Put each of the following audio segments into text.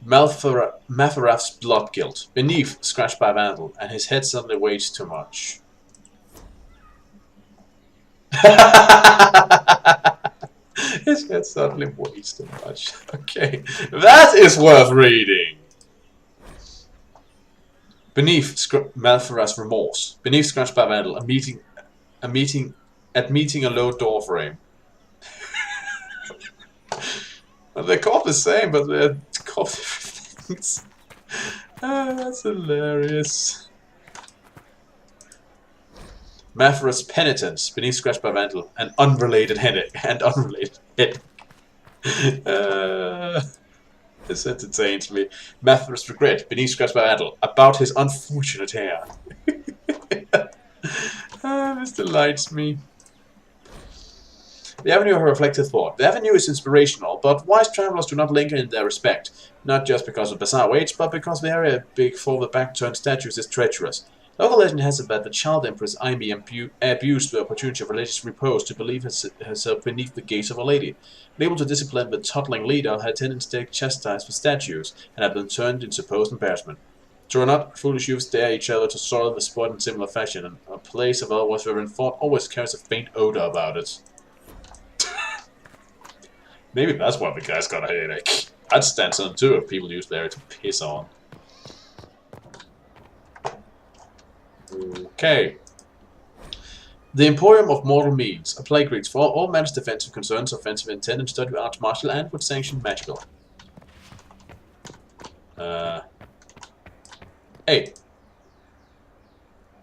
Matharath's blood guilt. Beneath, scratched by vandal, and his head suddenly weighs too much. His head suddenly weighs too much. Okay, that is worth reading. Beneath, Maltharath's remorse. Beneath, scratched by vandal, meeting a low door frame. Well, they're called the same, but they're called different things. That's hilarious. Matharath's penitence. Beneath, scratched by vandal, an unrelated headache. This entertains me. Matharath's regret. Beneath, scratched by vandal, about his unfortunate hair. This delights me. The Avenue of a Reflective Thought. The Avenue is inspirational, but wise travelers do not linger in their respect, not just because of bizarre waits, but because the area before the back-turned statues is treacherous. Local legend has it that the child empress Aimee abused the opportunity of religious repose to believe herself beneath the gaze of a lady. Unable to discipline the toddling leader, her attendants take chastised for statues, and have been turned into supposed embarrassment. True or not, foolish youths dare each other to soil the sport in similar fashion, and a place of otherwise reverent thought always carries a faint odor about it. Maybe that's why the guy's got a headache. I'd stand some too if people use there to piss on. Okay. The Emporium of Mortal Means. A plague reads for all man's defensive concerns, offensive intent, and study arts martial, and with sanction magical. Hey.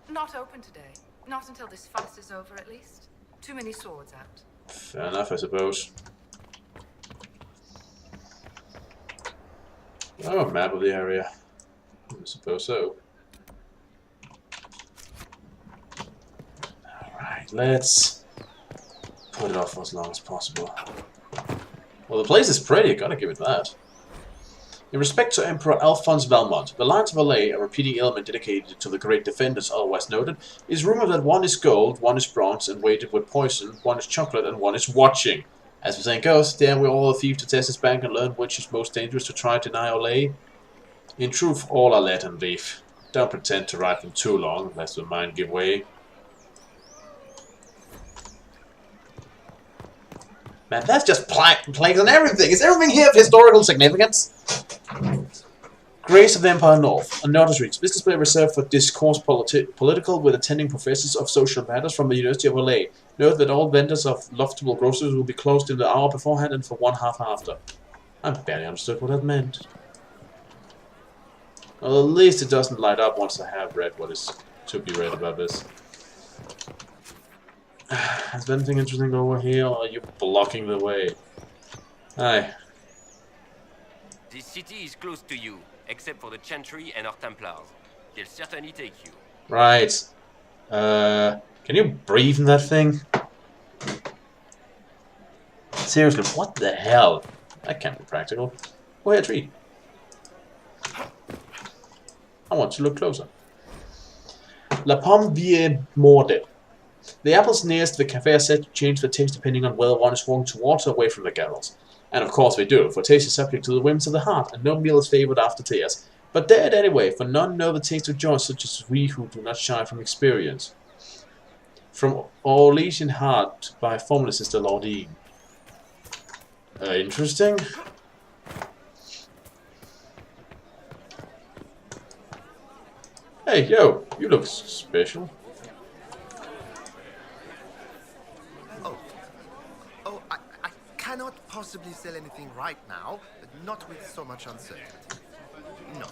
Not open today. Not until this fuss is over, at least. Too many swords out. Fair enough, I suppose. Oh, a map of the area. I suppose so. Alright, let's put it off for as long as possible. Well, the place is pretty, gotta give it that. In respect to Emperor Alphonse Valmont, the Lines of Valais, a repeating element dedicated to the great defenders otherwise noted, is rumored that one is gold, one is bronze and weighted with poison, one is chocolate, and one is watching. As the saying goes, dare we all a thief to test his bank and learn which is most dangerous to try to deny or lay? In truth, all are let and leave. Don't pretend to ride them too long, lest the mind give way. Man, that's just plagues on everything. Is everything here of historical significance? Grace of the Empire North. A notice reads, this display reserved for discourse political with attending professors of social matters from the University of LA. Note that all vendors of loftable groceries will be closed in the hour beforehand and for 1 half after. I barely understood what that meant. Well, at least it doesn't light up once I have read what is to be read about this. Is there anything interesting over here, or are you blocking the way? Hi. This city is close to you, except for the Chantry and our Templars. They'll certainly take you. Right. Can you breathe in that thing? Seriously, what the hell? That can't be practical. Oh, yeah, a tree. I want to look closer. La Pomme Vie Morde. The apples nearest the cafe are said to change their taste depending on whether one is walking towards or away from the girls. And of course they do, for taste is subject to the whims of the heart, and no meal is favoured after tears. But dare it anyway, for none know the taste of joy such as we who do not shy from experience. From Orleans Heart by formerly Sister Laudine. Interesting. Hey, yo, you look special. I cannot possibly sell anything right now, but not with so much uncertainty. No.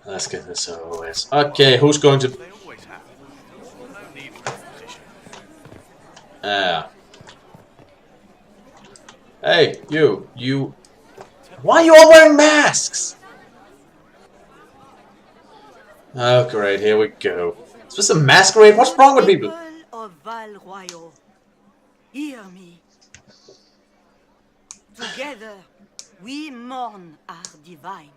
Let's get this over with. Okay, who's going to... Hey, you... Why are you all wearing masks? Oh, great, here we go. Is this a masquerade? What's wrong with people? Hear me. Together, we mourn our divine.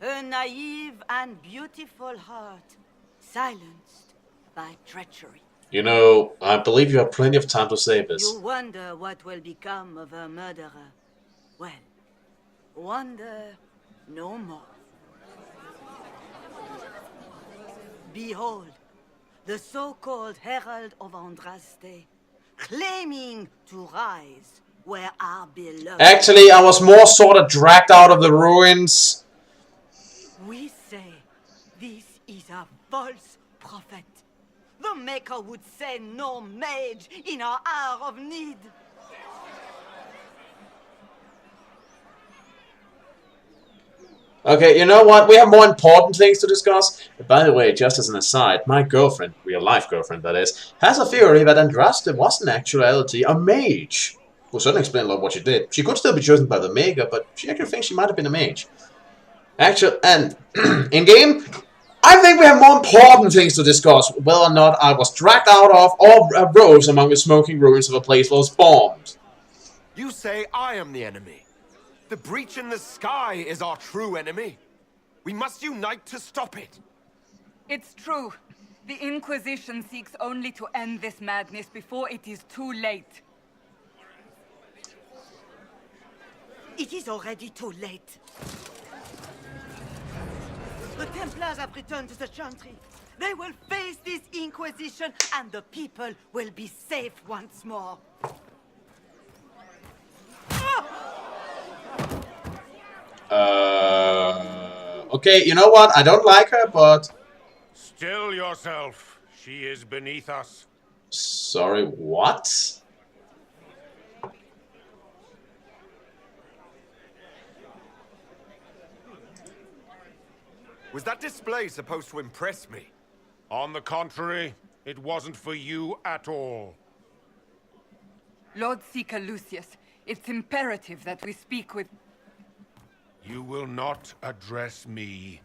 A naive and beautiful heart, silenced by treachery. You know, I believe you have plenty of time to say this. You wonder what will become of a murderer. Well, wonder no more. Behold, the so-called Herald of Andraste, claiming to rise where our beloved... Actually, I was more sort of dragged out of the ruins. We say this is a false prophet. The Maker would send no mage in our hour of need. Okay, you know what? We have more important things to discuss. By the way, just as an aside, my girlfriend, real-life girlfriend that is, has a theory that Andraste was in actuality a mage. Will certainly explain a lot of what she did. She could still be chosen by the Maker, but she actually thinks she might have been a mage. Actually, and in-game, I think we have more important things to discuss. Whether or not I was dragged out of or rose among the smoking ruins of a place that was bombed. You say I am the enemy. The breach in the sky is our true enemy. We must unite to stop it. It's true. The Inquisition seeks only to end this madness before it is too late. It is already too late. The Templars have returned to the Chantry. They will face this Inquisition, and the people will be safe once more. Okay, you know what? I don't like her, but... Still yourself. She is beneath us. Sorry, what? Was that display supposed to impress me? On the contrary, it wasn't for you at all. Lord Seeker Lucius, it's imperative that we speak with... You will not address me.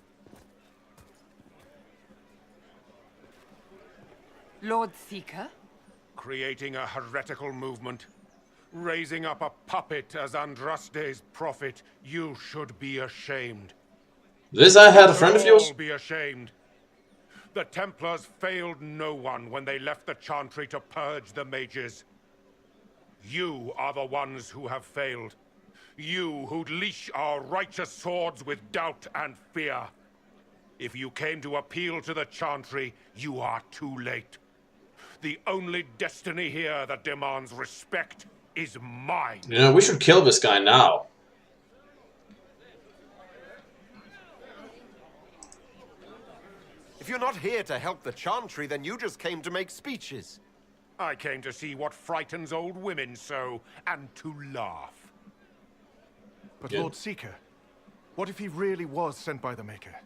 Lord Seeker? Creating a heretical movement. Raising up a puppet as Andraste's prophet. You should be ashamed. This I had a friend of yours? Be ashamed. The Templars failed no one when they left the Chantry to purge the mages. You are the ones who have failed. You who'd leash our righteous swords with doubt and fear. If you came to appeal to the Chantry, you are too late. The only destiny here that demands respect is mine. You know, we should kill this guy now. If you're not here to help the Chantry, then you just came to make speeches. I came to see what frightens old women so, and to laugh. But Yeah. Lord Seeker, what if he really was sent by the Maker?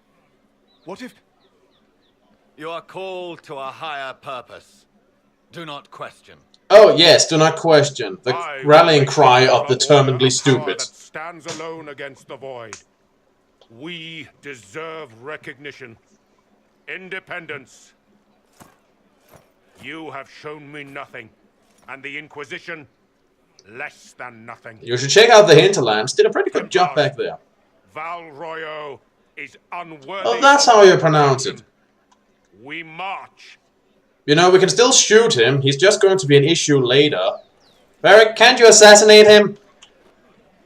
What if... You are called to a higher purpose. Do not question. Oh yes, do not question. The I rallying will cry make of a determinedly power stupid. that stands alone against the void. We deserve recognition. Independence. You have shown me nothing, and the Inquisition, less than nothing. You should check out the Hinterlands. Did a pretty good job back there. Val Royo is unworthy. Oh, that's of how you our pronounce protection. it. We march. You know, we can still shoot him. He's just going to be an issue later. Varric, can't you assassinate him?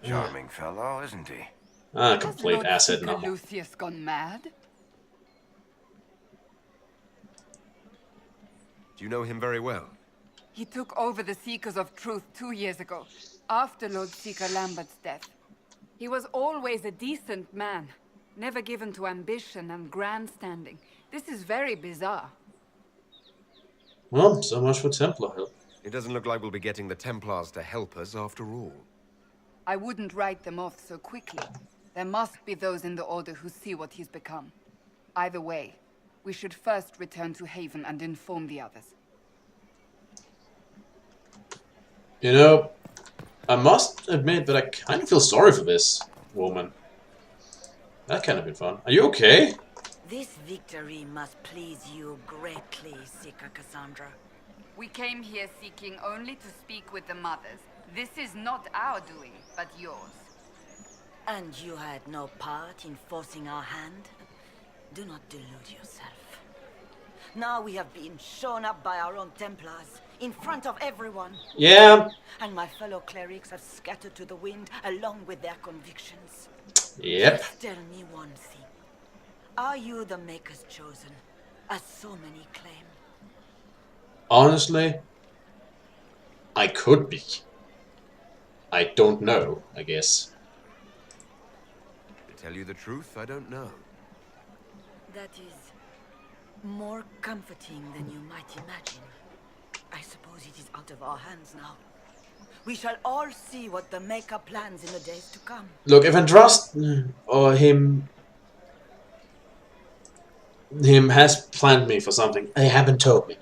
Charming fellow, isn't he? Ah, Has complete Lord acid Seeker now. Lucius gone mad? Do you know him very well? He took over the Seekers of Truth 2 years ago, after Lord Seeker Lambert's death. He was always a decent man, never given to ambition and grandstanding. This is very bizarre. Well, so much for Templar help. It doesn't look like we'll be getting the Templars to help us after all. I wouldn't write them off so quickly. There must be those in the Order who see what he's become. Either way, we should first return to Haven and inform the others. You know, I must admit that I kind of feel sorry for this woman. That kind of been fun. Are you okay? This victory must please you greatly, Seeker Cassandra. We came here seeking only to speak with the mothers. This is not our doing, but yours. And you had no part in forcing our hand? Do not delude yourself. Now we have been shown up by our own Templars. in front of everyone. Yeah. And my fellow clerics have scattered to the wind along with their convictions. Yep. Just tell me one thing. Are you the Maker's chosen, as so many claim? Honestly, I could be. I don't know, I guess. To tell you the truth, I don't know. That is more comforting than you might imagine. I suppose it is out of our hands now. We shall all see what the Maker plans in the days to come. Look, if Andrast or him has planned me for something, they haven't told me.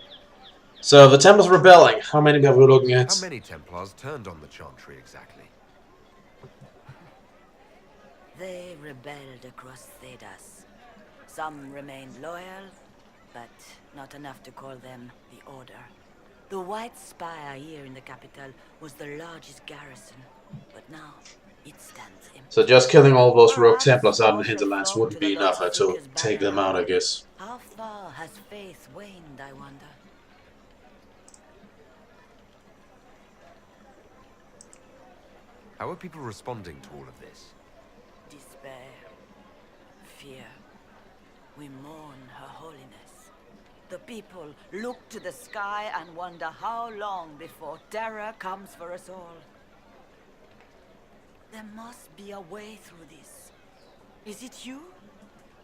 So the Templars rebelling. How many are we looking at? How many Templars turned on the Chantry exactly? They rebelled across Thedas. Some remained loyal, but not enough to call them the Order. The White Spire here in the capital was the largest garrison, but now it stands empty. So just killing all those rogue Templars out in the hinterlands wouldn't be enough to take them out, I guess. How far has faith waned, I wonder? How are people responding to all of this? Despair. Fear. We mourn Her Holiness. The people look to the sky and wonder how long before terror comes for us all. There must be a way through this. Is it you?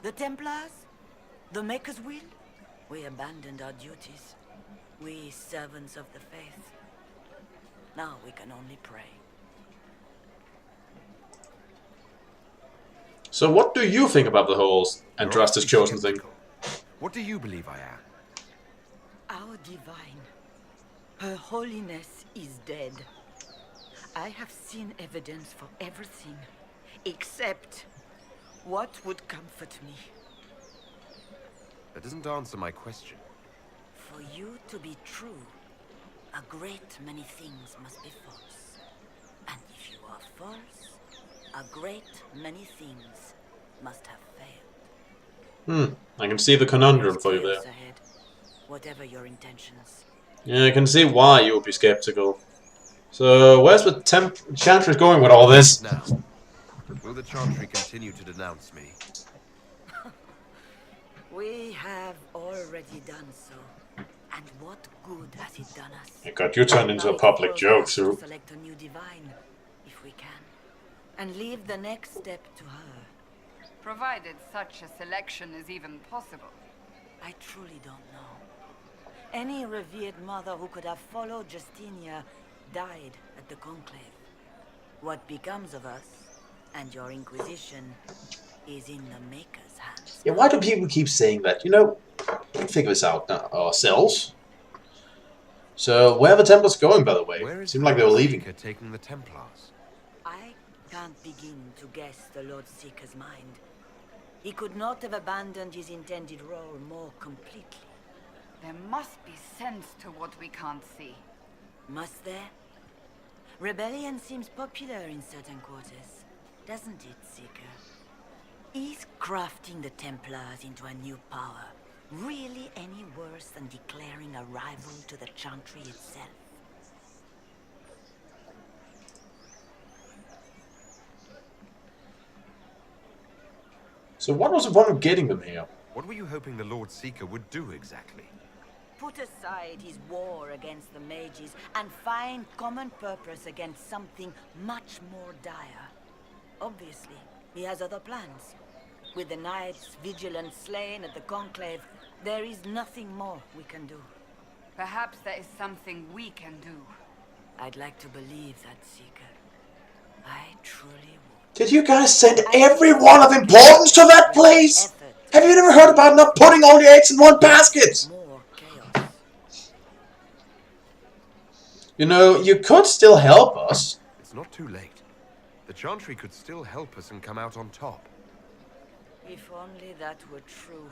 The Templars? The Maker's will? We abandoned our duties. We servants of the faith. Now we can only pray. So what do you think about the whole Andrast is chosen thing? What do you believe I am? Our divine, Her Holiness is dead. I have seen evidence for everything, except what would comfort me. That doesn't answer my question. For you to be true, a great many things must be false. And if you are false, a great many things must have failed. I can see the conundrum for you there. Ahead, whatever your intentions. Yeah, I can see why you would be skeptical. So, where's the Chantry going with all this? Now, will the Chantry continue to denounce me? We have already done so. And what good has it done us? It got you turned into a public joke, Sue. Select a new divine, if we can. And leave the next step to her. Provided such a selection is even possible. I truly don't know. Any revered mother who could have followed Justinia died at the Conclave. What becomes of us, and your Inquisition, is in the Maker's hands. Yeah, why do people keep saying that? You know, we can figure this out ourselves. So, where are the Templars going, by the way? Where is Seemed like they were leaving. taking the Templars? I can't begin to guess the Lord Seeker's mind. He could not have abandoned his intended role more completely. There must be sense to what we can't see. Must there? Rebellion seems popular in certain quarters, doesn't it, Seeker? Is crafting the Templars into a new power really any worse than declaring a rival to the Chantry itself? So what was the point of getting them here? What were you hoping the Lord Seeker would do exactly? Put aside his war against the mages and find common purpose against something much more dire. Obviously, he has other plans. With the knights vigilant slain at the Conclave, there is nothing more we can do. Perhaps there is something we can do. I'd like to believe that, Seeker. I truly would. Did you guys send everyone of importance to that place? Have you never heard about not putting all your eggs in one basket? More chaos. You know, you could still help us. It's not too late. The Chantry could still help us and come out on top. If only that were true.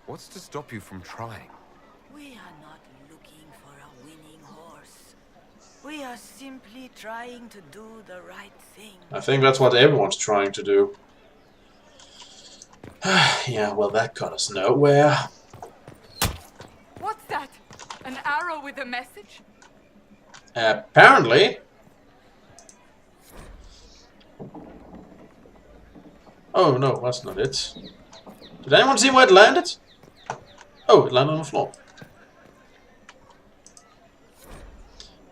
What's to stop you from trying? We are not looking for a winning horse. We are simply trying to do the right thing. I think that's what everyone's trying to do. Yeah, well, that got us nowhere. What's that? An arrow with a message? Apparently. Oh no, that's not it. Did anyone see where it landed? Oh, it landed on the floor.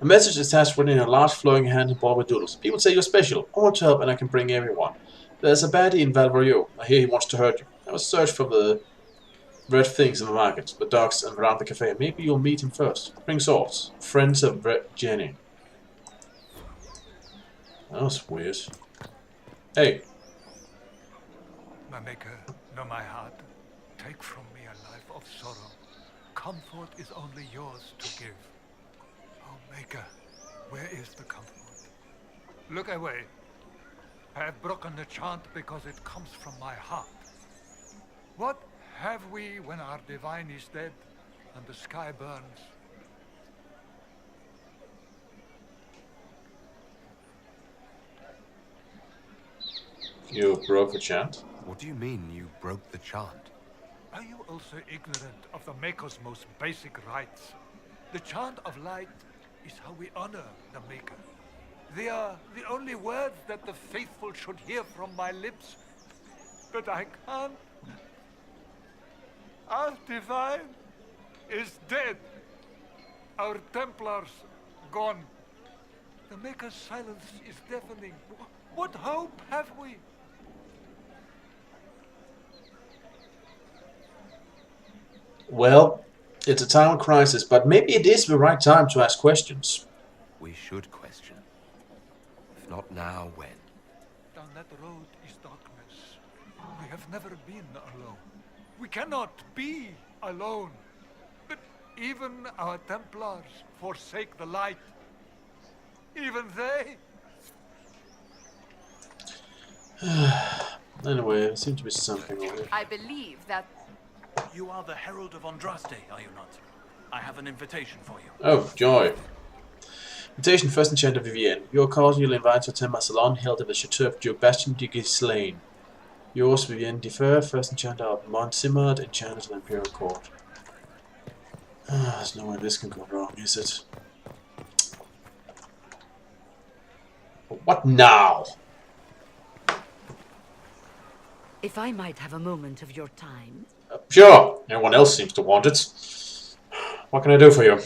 A message is attached within a large flowing hand ball with doodles. People say you're special. I want to help and I can bring everyone. There's a baddie in Valvario. I hear he wants to hurt you. I was search for the red things in the market, the docks and around the cafe. Maybe you'll meet him first. Bring swords. Friends of Red Jenny. That was weird. Hey. My maker, know my heart. Take from me a life of sorrow. Comfort is only yours to give. Oh, maker, where is the comfort? Look away. I have broken the chant because it comes from my heart. What have we when our divine is dead and the sky burns? You broke the chant? What do you mean you broke the chant? Are you also ignorant of the Maker's most basic rites? The chant of light is how we honor the Maker. They are the only words that the faithful should hear from my lips. But I can't. Our divine is dead. Our Templars gone. The Maker's silence is deafening. What hope have we? Well, it's a time of crisis, but maybe it is the right time to ask questions. We should question. If not now, when? Down that road is darkness. We have never been alone. We cannot be alone. But even our Templars forsake the light. Even they. Anyway, there seems to be something over here. I believe that... You are the Herald of Andraste, are you not? I have an invitation for you. Oh, joy. Invitation first enchanter Vivienne. You are cordially invited to attend my salon held at the Chateau of Duke Bastion de Gislaine. Yours, Vivienne Defer, first enchanter of Montsimard, enchanter of the Imperial Court. There's no way this can go wrong, is it? What now? If I might have a moment of your time. Sure, everyone else seems to want it. What can I do for you?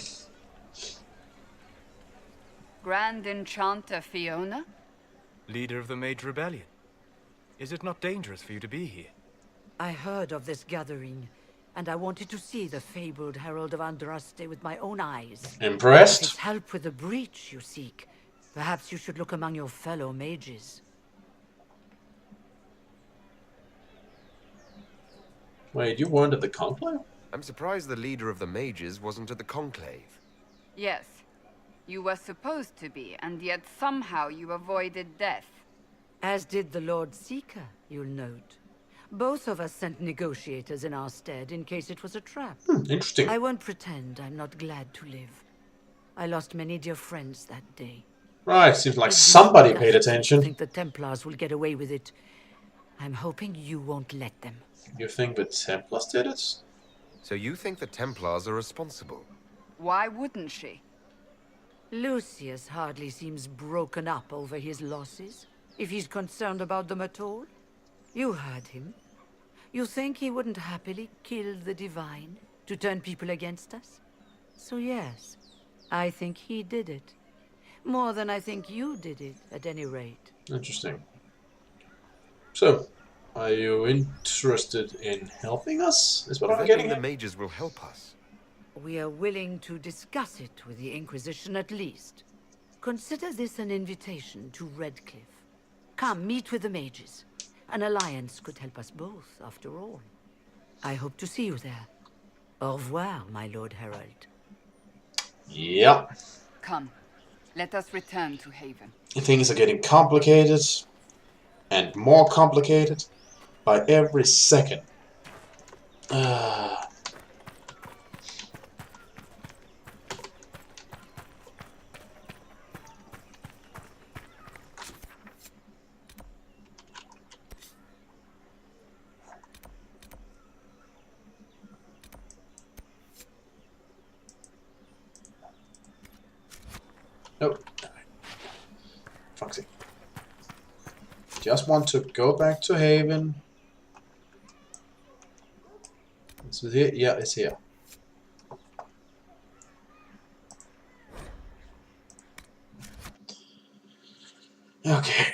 Grand Enchanter Fiona? Leader of the Mage Rebellion. Is it not dangerous for you to be here? I heard of this gathering, and I wanted to see the fabled Herald of Andraste with my own eyes. Impressed? If it's help with the breach you seek, perhaps you should look among your fellow mages. Wait, you weren't at the conclave? I'm surprised the leader of the mages wasn't at the conclave. Yes. You were supposed to be, and yet somehow you avoided death. As did the Lord Seeker, you'll note. Both of us sent negotiators in our stead in case it was a trap. Interesting. I won't pretend I'm not glad to live. I lost many dear friends that day. Right, seems like somebody paid attention. I think the Templars will get away with it. I'm hoping you won't let them. You think the Templars did it? So you think the Templars are responsible? Why wouldn't she? Lucius hardly seems broken up over his losses, if he's concerned about them at all. You heard him. You think he wouldn't happily kill the Divine to turn people against us? So yes, I think he did it. More than I think you did it, at any rate. Interesting. So, are you interested in helping us? Is what I'm getting The at? mages will help us. We are willing to discuss it with the Inquisition at least. Consider this an invitation to Redcliffe. Come, meet with the mages. An alliance could help us both, after all. I hope to see you there. Au revoir, my Lord Herald. Yep. Come, let us return to Haven. Things are getting complicated and more complicated by every second. Foxy. Just want to go back to Haven. Is it here? Yeah, it's here. Okay.